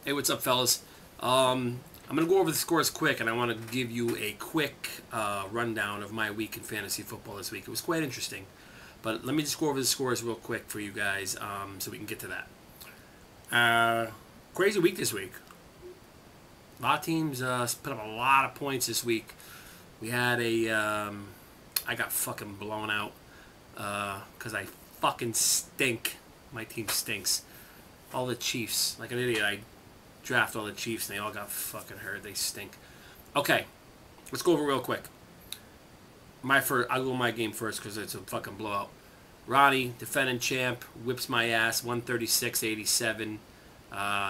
Hey, what's up, fellas? I'm going to go over the scores quick, and I want to give you a quick rundown of my week in fantasy football this week. It was quite interesting, but let me just go over the scores real quick for you guys so we can get to that. Crazy week this week. A lot of teams put up a lot of points this week. We had I got fucking blown out because I fucking stink. My team stinks. All the Chiefs. Like an idiot, I draft all the Chiefs and they all got fucking hurt. They stink. Okay, let's go over real quick. I'll go my game first because it's a fucking blowout. Ronnie, defending champ, whips my ass, 136-87.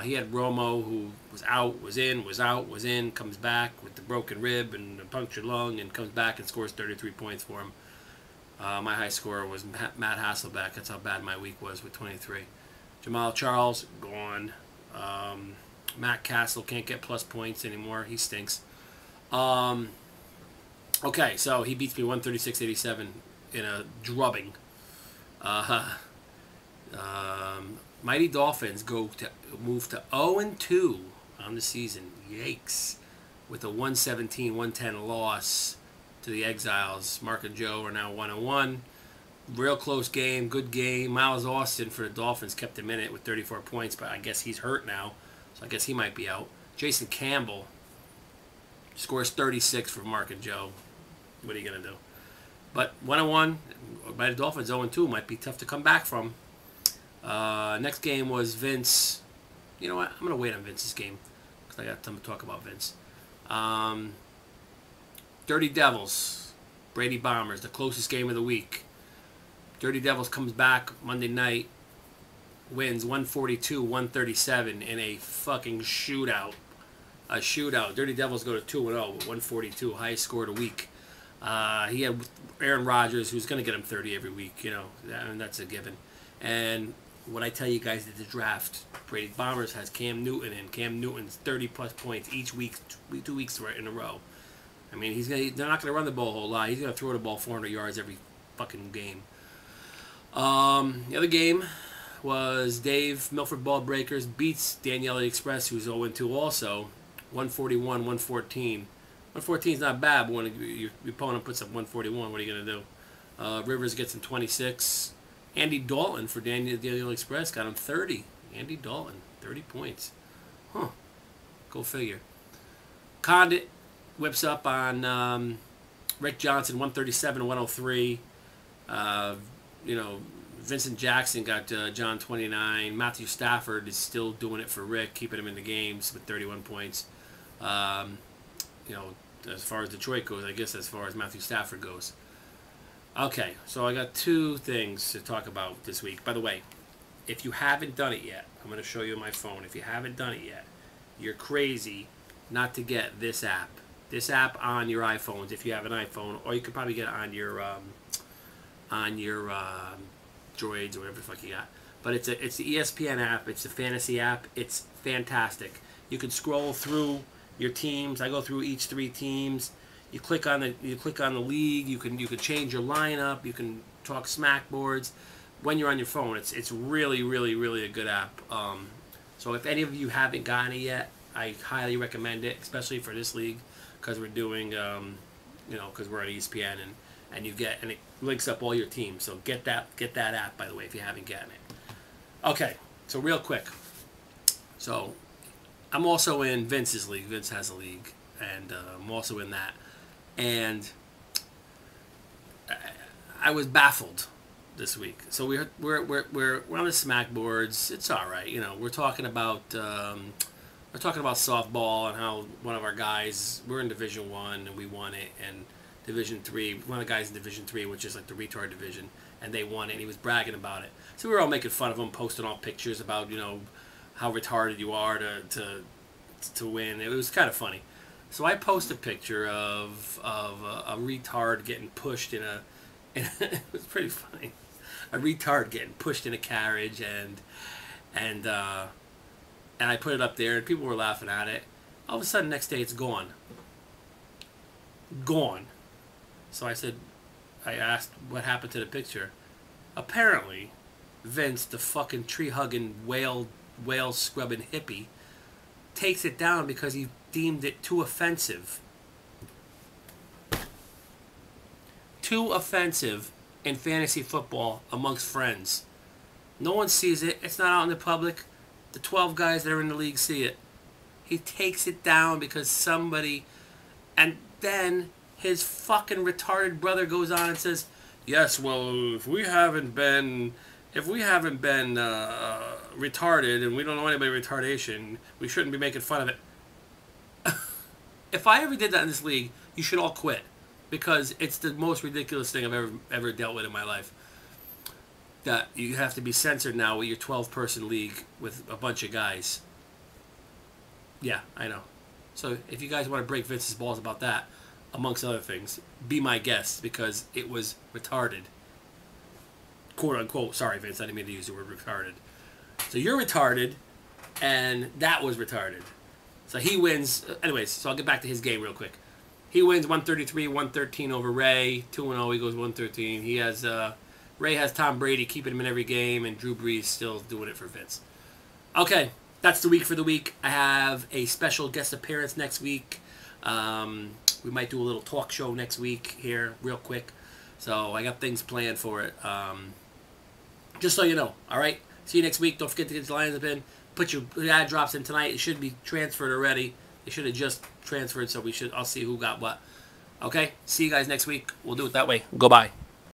He had Romo, who was out, was in, was out, was in, comes back with the broken rib and a punctured lung, and comes back and scores 33 points for him. My high scorer was Matt Hasselbeck. That's how bad my week was with 23. Jamal Charles, gone. Matt Castle can't get plus points anymore. He stinks. Okay, so he beats me 136-87 in a drubbing. Mighty Dolphins move to 0-2 on the season. Yikes. With a 117-110 loss to the Exiles. Mark and Joe are now 1-1. Real close game, good game. Miles Austin for the Dolphins kept him in it with 34 points, but I guess he's hurt now, so I guess he might be out. Jason Campbell scores 36 for Mark and Joe. What are you going to do? But 1-1 by the Dolphins, 0-2 might be tough to come back from. Next game was Vince. You know what? I'm going to wait on Vince's game because I got time to talk about Vince. Dirty Devils, Brady Bombers, the closest game of the week. Dirty Devils comes back Monday night, wins 142-137 in a fucking shootout. A shootout. Dirty Devils go to 2-0 with 142, highest score of the week. He had Aaron Rodgers, who's going to get him 30 every week, you know, and that's a given. And what I tell you guys at the draft, Brady Bombers has Cam Newton, and Cam Newton's 30-plus points each week, 2 weeks in a row. I mean, they're not going to run the ball a whole lot. He's going to throw the ball 400 yards every fucking game. The other game was Dave Milford Ball Breakers beats Danielle Express, who's 0-2 also, 141-114. 114 is not bad, but when your opponent puts up 141, what are you going to do? Rivers gets him 26. Andy Dalton for Danielle Express got him 30. Andy Dalton, 30 points. Huh. Go figure. Condit whips up on Rick Johnson, 137-103. You know, Vincent Jackson got John 29. Matthew Stafford is still doing it for Rick, keeping him in the games with 31 points. You know, as far as Detroit goes, I guess as far as Matthew Stafford goes. Okay, so I got two things to talk about this week. By the way, if you haven't done it yet, I'm going to show you my phone. If you haven't done it yet, you're crazy not to get this app. This app on your iPhones, if you have an iPhone, or you could probably get it on your droids or whatever the fuck you got. But it's the ESPN app. It's the fantasy app. It's fantastic. You can scroll through your teams. I go through each 3 teams. You click on the league. You can change your lineup. You can talk smack boards when you're on your phone. It's really, really, really a good app. So if any of you haven't gotten it yet, I highly recommend it, especially for this league, because we're doing because we're on ESPN and it links up all your teams. So get that app, by the way, if you haven't gotten it. Okay, so real quick. So I'm also in Vince's league. Vince has a league, and I'm also in that. And I was baffled this week. So we're on the smack boards. It's all right, you know. We're talking about softball and how one of our guys, we're in Division 1 and we won it, and Division 3, one of the guys in Division 3, which is like the retard division, and they won it, and he was bragging about it. So we were all making fun of him, posting all pictures about, you know, how retarded you are to win. It was kind of funny. So I post a picture of a retard getting pushed in a it was pretty funny. A retard getting pushed in a carriage, and I put it up there, and people were laughing at it. All of a sudden, next day, it's gone. Gone. So I asked what happened to the picture. Apparently, Vince, the fucking tree-hugging, whale scrubbing hippie, takes it down because he deemed it too offensive. Too offensive in fantasy football amongst friends. No one sees it. It's not out in the public. The 12 guys that are in the league see it. He takes it down because somebody... And then his fucking retarded brother goes on and says, yes, well, if we haven't been retarded and we don't know anybody with retardation, we shouldn't be making fun of it. If I ever did that in this league, you should all quit. Because it's the most ridiculous thing I've ever dealt with in my life. That you have to be censored now with your 12-person league with a bunch of guys. Yeah, I know. So if you guys want to break Vince's balls about that, amongst other things, be my guest, because it was retarded. Quote unquote. Sorry, Vince, I didn't mean to use the word retarded. So you're retarded, and that was retarded. So he wins. Anyways, so I'll get back to his game real quick. He wins 133-113 over Ray. 2-0, he goes 113. He has Ray has Tom Brady keeping him in every game, and Drew Brees still doing it for Vince. Okay, that's the week for the week. I have a special guest appearance next week. We might do a little talk show next week here, real quick. So I got things planned for it. Just so you know, all right? See you next week. Don't forget to get your lines up in. Put your ad drops in tonight. It should be transferred already. They should have just transferred, so I'll see who got what. Okay? See you guys next week. We'll do it that way. Goodbye.